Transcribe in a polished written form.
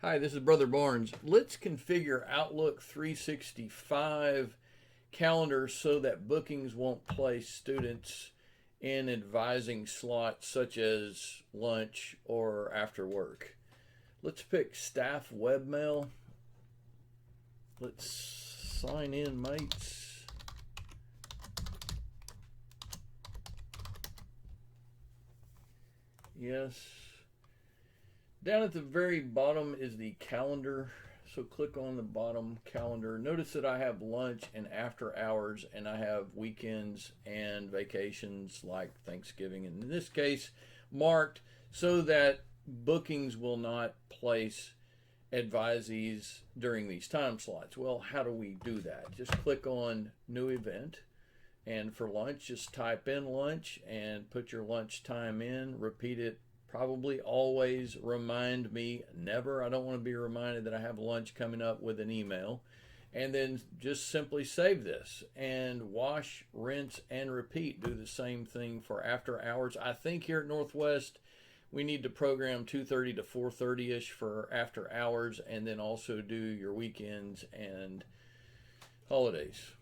Hi, this is Brother Barnes. Let's configure Outlook 365 calendar so that bookings won't place students in advising slots such as lunch or after work. Let's pick staff webmail. Let's sign in, mates. Yes. Down at the very bottom is the calendar. So click on the bottom calendar. Notice that I have lunch and after hours, and I have weekends and vacations like Thanksgiving. And in this case, marked so that bookings will not place advisees during these time slots. Well, how do we do that? Just click on New Event. And for lunch, just type in lunch and put your lunch time in. Repeat it. Probably always remind me, never. I don't want to be reminded that I have lunch coming up with an email. And then just simply save this and wash, rinse, and repeat. Do the same thing for after hours. I think here at Northwest, we need to program 2:30 to 4:30-ish for after hours, and then also do your weekends and holidays.